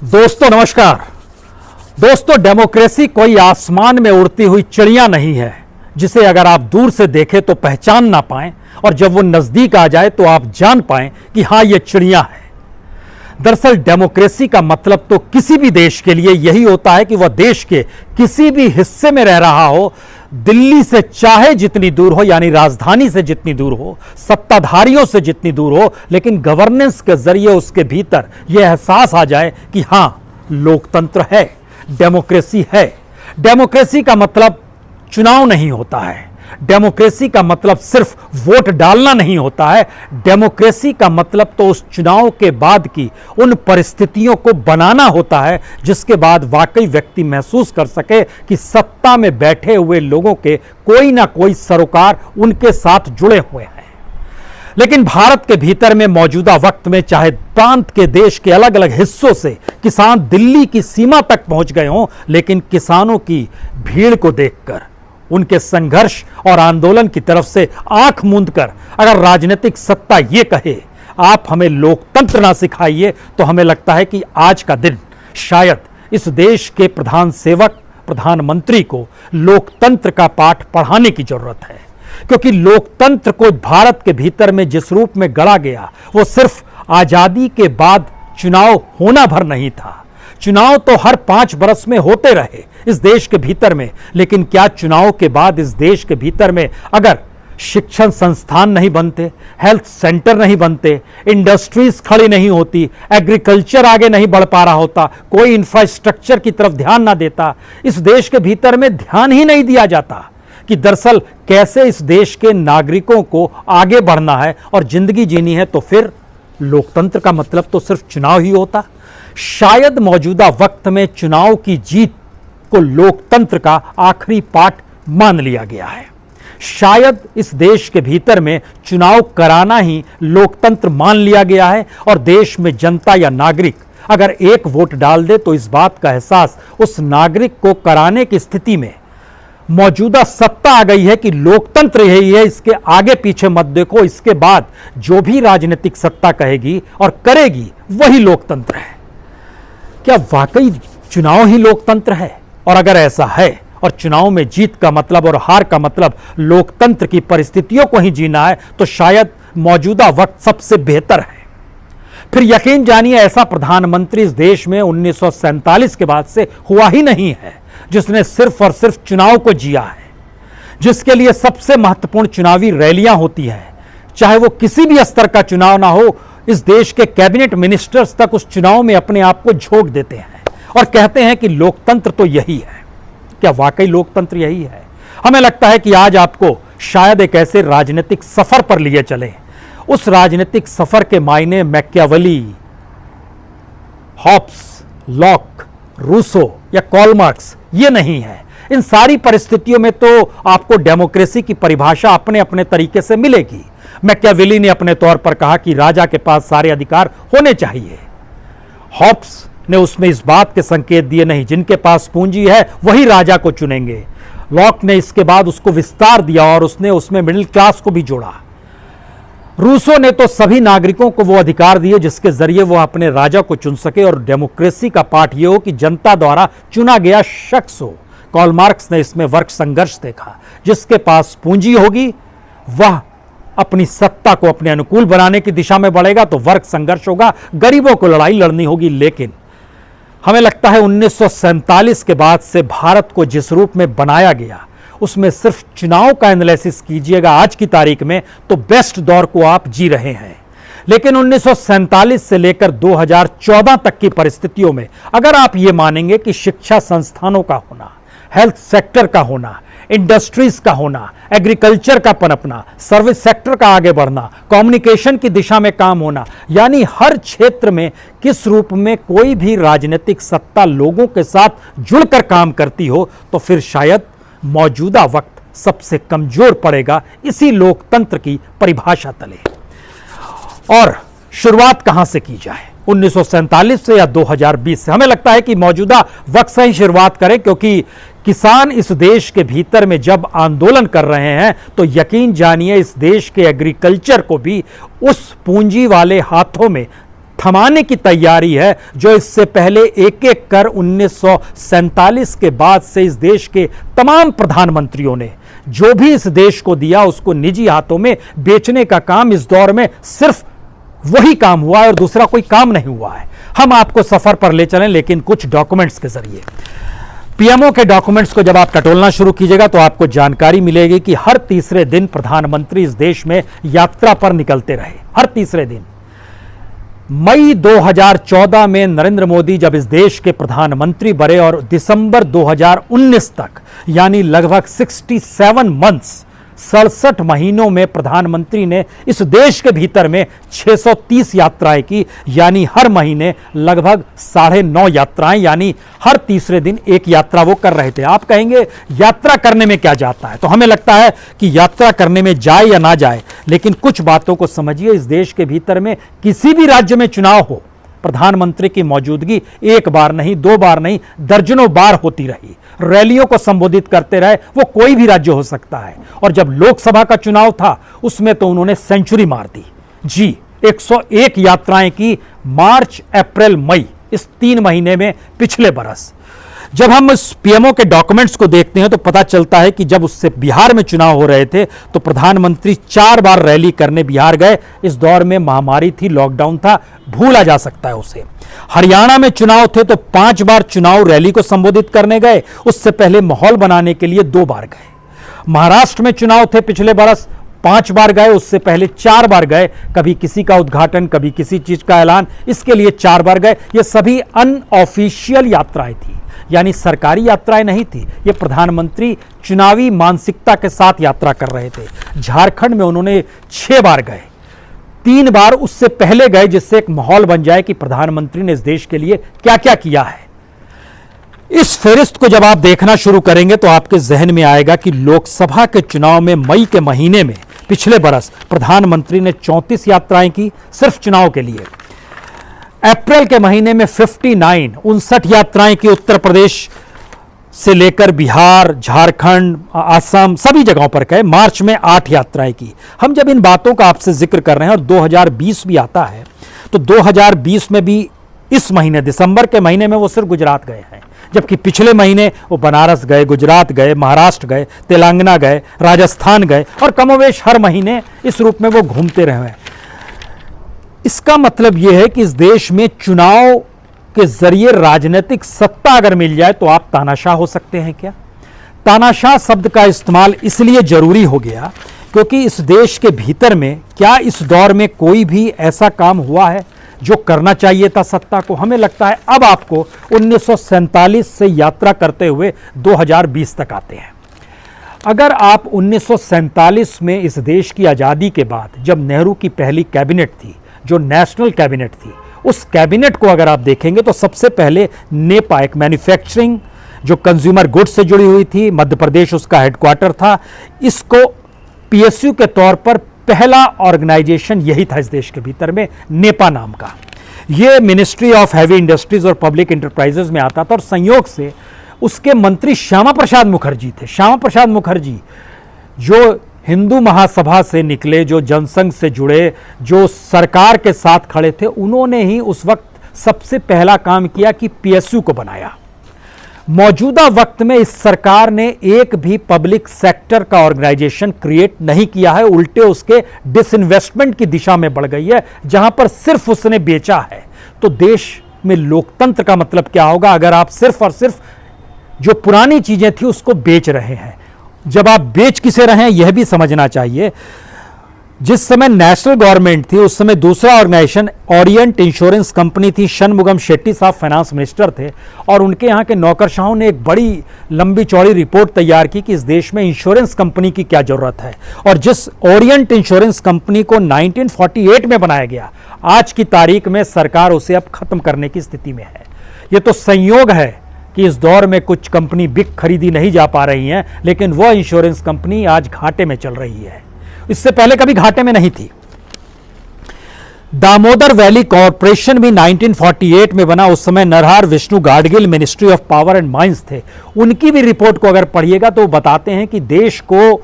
दोस्तों नमस्कार। दोस्तों, डेमोक्रेसी कोई आसमान में उड़ती हुई चिड़िया नहीं है जिसे अगर आप दूर से देखें तो पहचान ना पाएं और जब वो नजदीक आ जाए तो आप जान पाएं कि हां ये चिड़िया है। दरअसल डेमोक्रेसी का मतलब तो किसी भी देश के लिए यही होता है कि वह देश के किसी भी हिस्से में रह रहा हो, दिल्ली से चाहे जितनी दूर हो, यानी राजधानी से जितनी दूर हो, सत्ताधारियों से जितनी दूर हो, लेकिन गवर्नेंस के जरिए उसके भीतर यह एहसास आ जाए कि हां लोकतंत्र है, डेमोक्रेसी है। डेमोक्रेसी का मतलब चुनाव नहीं होता है। डेमोक्रेसी का मतलब सिर्फ वोट डालना नहीं होता है। डेमोक्रेसी का मतलब तो उस चुनाव के बाद की उन परिस्थितियों को बनाना होता है जिसके बाद वाकई व्यक्ति महसूस कर सके कि सत्ता में बैठे हुए लोगों के कोई ना कोई सरोकार उनके साथ जुड़े हुए हैं। लेकिन भारत के भीतर में मौजूदा वक्त में चाहे प्रांत के देश के अलग अलग हिस्सों से किसान दिल्ली की सीमा तक पहुंच गए हों, लेकिन किसानों की भीड़ को देखकर, उनके संघर्ष और आंदोलन की तरफ से आंख मूंदकर अगर राजनीतिक सत्ता ये कहे आप हमें लोकतंत्र ना सिखाइए, तो हमें लगता है कि आज का दिन शायद इस देश के प्रधान सेवक प्रधानमंत्री को लोकतंत्र का पाठ पढ़ाने की जरूरत है। क्योंकि लोकतंत्र को भारत के भीतर में जिस रूप में गढ़ा गया वो सिर्फ आजादी के बाद चुनाव होना भर नहीं था। चुनाव तो हर 5 बरस में होते रहे इस देश के भीतर में, लेकिन क्या चुनाव के बाद इस देश के भीतर में अगर शिक्षण संस्थान नहीं बनते, हेल्थ सेंटर नहीं बनते, इंडस्ट्रीज खड़ी नहीं होती, एग्रीकल्चर आगे नहीं बढ़ पा रहा होता, कोई इंफ्रास्ट्रक्चर की तरफ ध्यान ना देता, इस देश के भीतर में ध्यान ही नहीं दिया जाता कि दरअसल कैसे इस देश के नागरिकों को आगे बढ़ना है और जिंदगी जीनी है, तो फिर लोकतंत्र का मतलब तो सिर्फ चुनाव ही होता। शायद मौजूदा वक्त में चुनाव की जीत को लोकतंत्र का आखिरी पाठ मान लिया गया है। शायद इस देश के भीतर में चुनाव कराना ही लोकतंत्र मान लिया गया है और देश में जनता या नागरिक अगर एक वोट डाल दे तो इस बात का एहसास उस नागरिक को कराने की स्थिति में मौजूदा सत्ता आ गई है कि लोकतंत्र यही है, इसके आगे पीछे मत देखो, इसके बाद जो भी राजनीतिक सत्ता कहेगी और करेगी वही लोकतंत्र है। क्या वाकई चुनाव ही लोकतंत्र है? और अगर ऐसा है और चुनाव में जीत का मतलब और हार का मतलब लोकतंत्र की परिस्थितियों को ही जीना है, तो शायद मौजूदा वक्त सबसे बेहतर है। फिर यकीन जानिए ऐसा प्रधानमंत्री इस देश में 1947 के बाद से हुआ ही नहीं है जिसने सिर्फ और सिर्फ चुनाव को जिया है, जिसके लिए सबसे महत्वपूर्ण चुनावी रैलियां होती हैं, चाहे वो किसी भी स्तर का चुनाव ना हो। इस देश के कैबिनेट मिनिस्टर्स तक उस चुनाव में अपने आप को झोंक देते हैं और कहते हैं कि लोकतंत्र तो यही है। क्या वाकई लोकतंत्र यही है? हमें लगता है कि आज आपको शायद एक ऐसे राजनीतिक सफर पर लिए चले, उस राजनीतिक सफर के मायने मैकियावेली, हॉब्स, लॉक, रूसो या कार्ल मार्क्स ये नहीं है। इन सारी परिस्थितियों में तो आपको डेमोक्रेसी की परिभाषा अपने अपने तरीके से मिलेगी। मैकियावेली ने अपने तौर पर कहा कि राजा के पास सारे अधिकार होने चाहिए। हॉब्स ने उसमें इस बात के संकेत दिए, नहीं, जिनके पास पूंजी है वही राजा को चुनेंगे। लॉक ने इसके बाद उसको विस्तार दिया और उसने उसमें मिडिल क्लास को भी जोड़ा। रूसो ने तो सभी नागरिकों को वो अधिकार दिए जिसके जरिए वो अपने राजा को चुन सके और डेमोक्रेसी का पाठ ये हो कि जनता द्वारा चुना गया शख्स हो। कार्ल मार्क्स ने इसमें वर्ग संघर्ष देखा। जिसके पास पूंजी होगी वह अपनी सत्ता को अपने अनुकूल बनाने की दिशा में बढ़ेगा, तो वर्ग संघर्ष होगा, गरीबों को लड़ाई लड़नी होगी। लेकिन हमें लगता है 1947 के बाद से भारत को जिस रूप में बनाया गया उसमें सिर्फ चुनाव का एनालिसिस कीजिएगा आज की तारीख में तो बेस्ट दौर को आप जी रहे हैं। लेकिन 1947 से लेकर 2014 तक की परिस्थितियों में अगर आप ये मानेंगे कि शिक्षा संस्थानों का होना, हेल्थ सेक्टर का होना, इंडस्ट्रीज का होना, एग्रीकल्चर का पनपना, सर्विस सेक्टर का आगे बढ़ना, कम्युनिकेशन की दिशा में काम होना, यानी हर क्षेत्र में किस रूप में कोई भी राजनीतिक सत्ता लोगों के साथ जुड़कर काम करती हो, तो फिर शायद मौजूदा वक्त सबसे कमजोर पड़ेगा इसी लोकतंत्र की परिभाषा तले। और शुरुआत कहां से की जाए, 1947 से या 2020 से? हमें लगता है कि मौजूदा वक्त से ही शुरुआत करें, क्योंकि किसान इस देश के भीतर में जब आंदोलन कर रहे हैं तो यकीन जानिए इस देश के एग्रीकल्चर को भी उस पूंजी वाले हाथों में थमाने की तैयारी है, जो इससे पहले एक एक कर 1947 के बाद से इस देश के तमाम प्रधानमंत्रियों ने जो भी इस देश को दिया उसको निजी हाथों में बेचने का काम इस दौर में सिर्फ वही काम हुआ है और दूसरा कोई काम नहीं हुआ है। हम आपको सफर पर ले चलें, लेकिन कुछ डॉक्यूमेंट्स के जरिए। पीएमओ के डॉक्यूमेंट्स को जब आप टटोलना शुरू कीजिएगा तो आपको जानकारी मिलेगी कि हर तीसरे दिन प्रधानमंत्री इस देश में यात्रा पर निकलते रहे, हर तीसरे दिन। मई 2014 में नरेंद्र मोदी जब इस देश के प्रधानमंत्री बने और दिसंबर 2019 तक, यानी लगभग 67 मंथ्स, 67 महीनों में प्रधानमंत्री ने इस देश के भीतर में 630 यात्राएं की, यानी हर महीने लगभग 9.5 यात्राएं, यानी हर तीसरे दिन एक यात्रा वो कर रहे थे। आप कहेंगे यात्रा करने में क्या जाता है, तो हमें लगता है कि यात्रा करने में जाए या ना जाए, लेकिन कुछ बातों को समझिए। इस देश के भीतर में किसी भी राज्य में चुनाव हो, प्रधानमंत्री की मौजूदगी एक बार नहीं, 2 बार नहीं, दर्जनों बार होती रही। रैलियों को संबोधित करते रहे, वो कोई भी राज्य हो सकता है। और जब लोकसभा का चुनाव था उसमें तो उन्होंने सेंचुरी मार दी जी। 101 यात्राएं की मार्च, अप्रैल, मई, इस 3 महीने में पिछले बरस। जब हम इस पीएमओ के डॉक्यूमेंट्स को देखते हैं तो पता चलता है कि जब उससे बिहार में चुनाव हो रहे थे तो प्रधानमंत्री 4 बार रैली करने बिहार गए। इस दौर में महामारी थी, लॉकडाउन था, भूला जा सकता है उसे। हरियाणा में चुनाव थे तो 5 बार चुनाव रैली को संबोधित करने गए, उससे पहले माहौल बनाने के लिए 2 बार गए। महाराष्ट्र में चुनाव थे पिछले बरस, 5 बार गए, उससे पहले 4 बार गए। कभी किसी का उद्घाटन, कभी किसी चीज का ऐलान, इसके लिए 4 बार गए। ये सभी अनऑफिशियल यात्राएं थी, यानी सरकारी यात्राएं नहीं थी। ये प्रधानमंत्री चुनावी मानसिकता के साथ यात्रा कर रहे थे। झारखंड में उन्होंने 6 बार गए, 3 बार उससे पहले गए, जिससे एक माहौल बन जाए कि प्रधानमंत्री ने इस देश के लिए क्या क्या किया है। इस फहरिस्त को जब आप देखना शुरू करेंगे तो आपके जहन में आएगा कि लोकसभा के चुनाव में मई के महीने में पिछले बरस प्रधानमंत्री ने 34 यात्राएं की सिर्फ चुनाव के लिए। अप्रैल के महीने में 59 यात्राएं की, उत्तर प्रदेश से लेकर बिहार, झारखंड, असम, सभी जगहों पर गए। मार्च में 8 यात्राएं की। हम जब इन बातों का आपसे जिक्र कर रहे हैं और 2020 भी आता है, तो 2020 में भी इस महीने दिसंबर के महीने में वो सिर्फ गुजरात गए हैं, जबकि पिछले महीने वो बनारस गए, गुजरात गए, महाराष्ट्र गए, तेलंगाना गए, राजस्थान गए, और कमोवेश हर महीने इस रूप में वो घूमते रहे हैं। इसका मतलब यह है कि इस देश में चुनाव के जरिए राजनीतिक सत्ता अगर मिल जाए तो आप तानाशाह हो सकते हैं क्या? तानाशाह शब्द का इस्तेमाल इसलिए जरूरी हो गया क्योंकि इस देश के भीतर में क्या इस दौर में कोई भी ऐसा काम हुआ है जो करना चाहिए था सत्ता को? हमें लगता है अब आपको 1947 से यात्रा करते हुए 2020 तक आते हैं। अगर आप 1947 में इस देश की आज़ादी के बाद जब नेहरू की पहली कैबिनेट थी, जो नेशनल कैबिनेट थी, उस कैबिनेट को अगर आप देखेंगे तो सबसे पहले नेपा, एक मैन्युफैक्चरिंग जो कंज्यूमर गुड्स से जुड़ी हुई थी, मध्य प्रदेश उसका हेडक्वार्टर था, इसको पीएसयू के तौर पर पहला ऑर्गेनाइजेशन यही था इस देश के भीतर में, नेपा नाम का। यह मिनिस्ट्री ऑफ हैवी इंडस्ट्रीज और पब्लिक इंटरप्राइजेज में आता था और संयोग से उसके मंत्री श्यामा प्रसाद मुखर्जी थे। श्यामा प्रसाद मुखर्जी जो हिंदू महासभा से निकले, जो जनसंघ से जुड़े, जो सरकार के साथ खड़े थे, उन्होंने ही उस वक्त सबसे पहला काम किया कि पीएसयू को बनाया। मौजूदा वक्त में इस सरकार ने एक भी पब्लिक सेक्टर का ऑर्गेनाइजेशन क्रिएट नहीं किया है, उल्टे उसके डिसइन्वेस्टमेंट की दिशा में बढ़ गई है, जहां पर सिर्फ उसने बेचा है। तो देश में लोकतंत्र का मतलब क्या होगा अगर आप सिर्फ और सिर्फ जो पुरानी चीजें थी उसको बेच रहे हैं? जब आप बेच किसे रहे हैं यह भी समझना चाहिए। जिस समय नेशनल गवर्नमेंट थी उस समय दूसरा ऑर्गेनाइजेशन ओरिएंट इंश्योरेंस कंपनी थी। शनमुगम शेट्टी साहब फाइनेंस मिनिस्टर थे और उनके यहाँ के नौकरशाहों ने एक बड़ी लंबी चौड़ी रिपोर्ट तैयार की कि इस देश में इंश्योरेंस कंपनी की क्या जरूरत है। और जिस ओरिएंट इंश्योरेंस कंपनी को 1948 में बनाया गया, आज की तारीख में सरकार उसे अब खत्म करने की स्थिति में है। ये तो संयोग है कि इस दौर में कुछ कंपनी बिक खरीदी नहीं जा पा रही हैं, लेकिन वह इंश्योरेंस कंपनी आज घाटे में चल रही है, इससे पहले कभी घाटे में नहीं थी। दामोदर वैली कॉरपोरेशन भी 1948 में बना, उस समय Narhar Vishnu Gadgil ministry of power and mines थे। उनकी भी रिपोर्ट को अगर पढ़िएगा तो बताते हैं कि देश को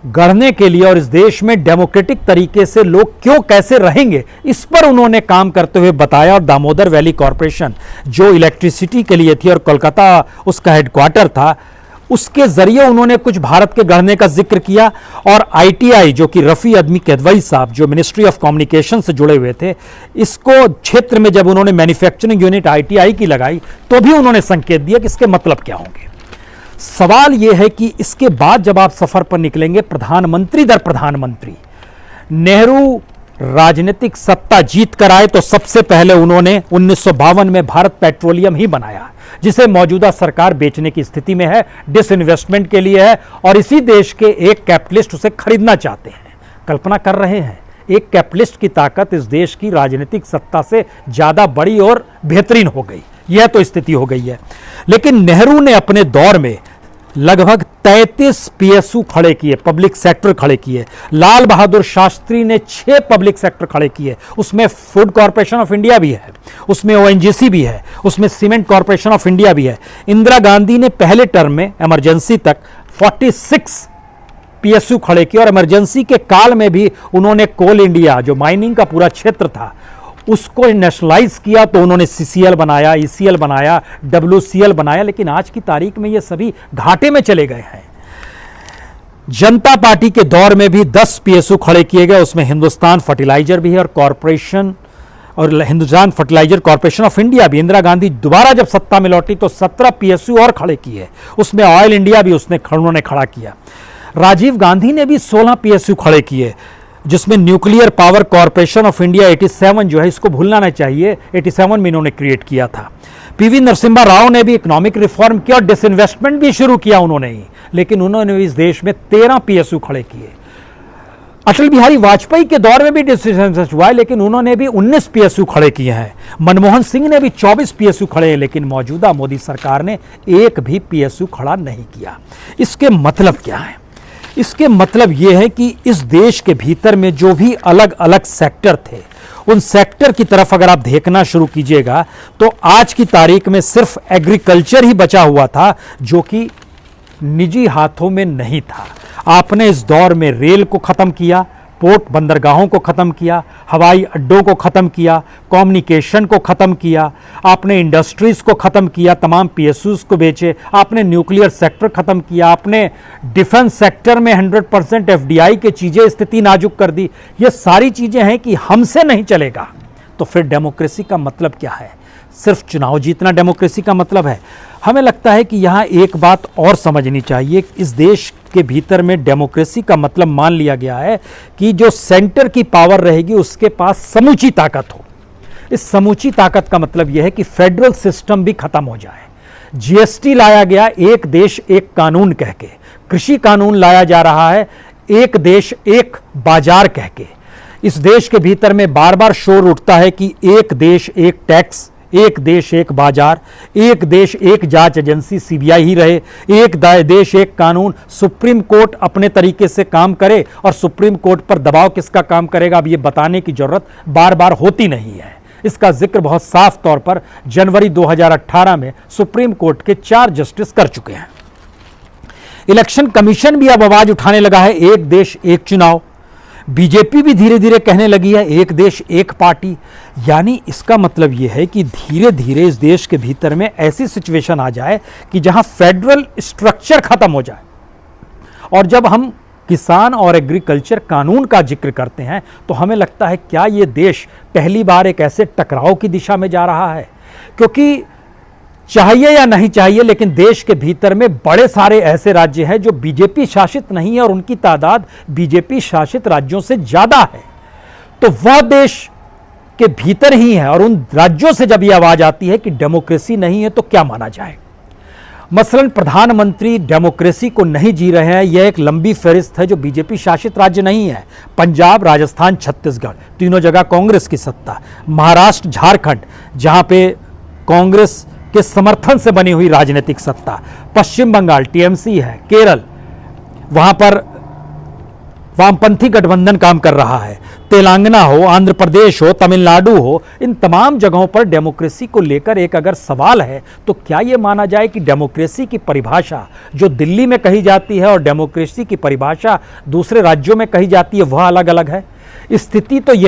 गढ़ने के लिए और इस देश में डेमोक्रेटिक तरीके से लोग क्यों कैसे रहेंगे, इस पर उन्होंने काम करते हुए बताया। और दामोदर वैली कॉरपोरेशन जो इलेक्ट्रिसिटी के लिए थी और कोलकाता उसका हेडक्वार्टर था, उसके जरिए उन्होंने कुछ भारत के गढ़ने का जिक्र किया। और आईटीआई जो कि रफ़ी अदमी किदवई साहब जो मिनिस्ट्री ऑफ कम्युनिकेशन से जुड़े हुए थे, इसको क्षेत्र में जब उन्होंने मैन्युफैक्चरिंग यूनिट आईटीआई की लगाई तो भी उन्होंने संकेत दिया कि इसके मतलब क्या होंगे। सवाल यह है कि इसके बाद जब आप सफर पर निकलेंगे प्रधानमंत्री दर प्रधानमंत्री, नेहरू राजनीतिक सत्ता जीत कर आए तो सबसे पहले उन्होंने 1952 में भारत पेट्रोलियम ही बनाया, जिसे मौजूदा सरकार बेचने की स्थिति में है, डिसइन्वेस्टमेंट के लिए है। और इसी देश के एक कैपिटलिस्ट उसे खरीदना चाहते हैं। कल्पना कर रहे हैं, एक कैपिटलिस्ट की ताकत इस देश की राजनीतिक सत्ता से ज्यादा बड़ी और बेहतरीन हो गई। यह तो स्थिति हो गई है। लेकिन नेहरू ने अपने दौर में लगभग 33 पीएसयू खड़े किए, पब्लिक सेक्टर खड़े किए। लाल बहादुर शास्त्री ने 6 पब्लिक सेक्टर खड़े किए। उसमें फूड कॉर्पोरेशन ऑफ इंडिया भी है, उसमें ओएनजीसी भी है, उसमें सीमेंट कॉर्पोरेशन ऑफ इंडिया भी है। इंदिरा गांधी ने पहले टर्म में इमरजेंसी तक 46 पीएसयू खड़े किए और इमरजेंसी के काल में भी उन्होंने कोल इंडिया जो माइनिंग का पूरा क्षेत्र था उसको नेशनलाइज किया। तो उन्होंने सीसीएल बनाया, ईसीएल बनाया, डब्ल्यूसीएल बनाया। लेकिन आज की तारीख में ये सभी घाटे में चले गए हैं। जनता पार्टी के दौर में भी 10 पीएसयू खड़े किए गए, उसमें हिंदुस्तान फर्टिलाइजर भी है और कॉरपोरेशन और Hindustan fertilizer corporation of India भी। इंदिरा गांधी दोबारा जब सत्ता में लौटी तो 17 पीएसयू और खड़े किए, उसमें ऑयल इंडिया भी उन्होंने खड़ा किया। राजीव गांधी ने भी 16 पीएसयू खड़े किए, जिसमें nuclear power corporation of India 87 जो है, इसको भूलना नहीं चाहिए, 87 में इन्होंने क्रिएट किया था। पीवी नरसिम्हा राव ने भी इकोनॉमिक रिफॉर्म किया और डिसइन्वेस्टमेंट भी शुरू किया उन्होंने ही। लेकिन उन्होंने भी इस देश में 13 पीएसयू खड़े किए। अटल बिहारी वाजपेयी के दौर में भी डिसइन्वेस्टमेंट हुआ है, लेकिन उन्होंने भी 19 पीएसयू खड़े किए हैं। मनमोहन सिंह ने भी 24 पीएसयू खड़े हैं, लेकिन मौजूदा मोदी सरकार ने एक भी पीएसयू खड़ा नहीं किया। इसके मतलब क्या है? इसके मतलब यह है कि इस देश के भीतर में जो भी अलग अलग सेक्टर थे, उन सेक्टर की तरफ अगर आप देखना शुरू कीजिएगा तो आज की तारीख में सिर्फ एग्रीकल्चर ही बचा हुआ था जो कि निजी हाथों में नहीं था। आपने इस दौर में रेल को खत्म किया, पोर्ट बंदरगाहों को खत्म किया, हवाई अड्डों को खत्म किया, कम्युनिकेशन को खत्म किया, आपने इंडस्ट्रीज को खत्म किया, तमाम पीएसयूज को बेचे, आपने न्यूक्लियर सेक्टर खत्म किया, आपने डिफेंस सेक्टर में 100% एफडीआई की चीजें स्थिति नाजुक कर दी। ये सारी चीजें हैं कि हमसे नहीं चलेगा। तो फिर डेमोक्रेसी का मतलब क्या है? सिर्फ चुनाव जीतना डेमोक्रेसी का मतलब है? हमें लगता है कि यहाँ एक बात और समझनी चाहिए। इस देश के भीतर में डेमोक्रेसी का मतलब मान लिया गया है कि जो सेंटर की पावर रहेगी उसके पास समूची ताकत हो। इस समूची ताकत का मतलब यह है कि फेडरल सिस्टम भी खत्म हो जाए। जीएसटी लाया गया एक देश एक कानून कह के, कृषि कानून लाया जा रहा है एक देश एक बाजार कह के। इस देश के भीतर में बार बार शोर उठता है कि एक देश एक टैक्स, एक देश एक बाजार, एक देश एक जांच एजेंसी सीबीआई ही रहे, एक देश एक कानून। सुप्रीम कोर्ट अपने तरीके से काम करे और सुप्रीम कोर्ट पर दबाव किसका काम करेगा, अब ये बताने की जरूरत बार बार होती नहीं है। इसका जिक्र बहुत साफ तौर पर जनवरी 2018 में सुप्रीम कोर्ट के 4 जस्टिस कर चुके हैं। इलेक्शन कमीशन भी अब आवाज उठाने लगा है एक देश एक चुनाव। बीजेपी भी धीरे धीरे कहने लगी है एक देश एक पार्टी। यानी इसका मतलब यह है कि धीरे धीरे इस देश के भीतर में ऐसी सिचुएशन आ जाए कि जहां फेडरल स्ट्रक्चर खत्म हो जाए। और जब हम किसान और एग्रीकल्चर कानून का जिक्र करते हैं तो हमें लगता है क्या ये देश पहली बार एक ऐसे टकराव की दिशा में जा रहा है? क्योंकि चाहिए या नहीं चाहिए, लेकिन देश के भीतर में बड़े सारे ऐसे राज्य हैं जो बीजेपी शासित नहीं है और उनकी तादाद बीजेपी शासित राज्यों से ज्यादा है। तो वह देश के भीतर ही है और उन राज्यों से जब यह आवाज आती है कि डेमोक्रेसी नहीं है तो क्या माना जाए? मसलन प्रधानमंत्री डेमोक्रेसी को नहीं जी रहे हैं। यह एक लंबी फहरिस्त है जो बीजेपी शासित राज्य नहीं है। पंजाब, राजस्थान, छत्तीसगढ़, तीनों जगह कांग्रेस की सत्ता। महाराष्ट्र, झारखंड जहां पे कांग्रेस के समर्थन से बनी हुई राजनीतिक सत्ता। पश्चिम बंगाल टीएमसी है। केरल, वहां पर वामपंथी गठबंधन काम कर रहा है। तेलंगाना हो, आंध्र प्रदेश हो, तमिलनाडु हो, इन तमाम जगहों पर डेमोक्रेसी को लेकर एक अगर सवाल है तो क्या यह माना जाए कि डेमोक्रेसी की परिभाषा जो दिल्ली में कही जाती है और डेमोक्रेसी की परिभाषा दूसरे राज्यों में कही जाती है वह अलग अलग है? स्थिति तो यह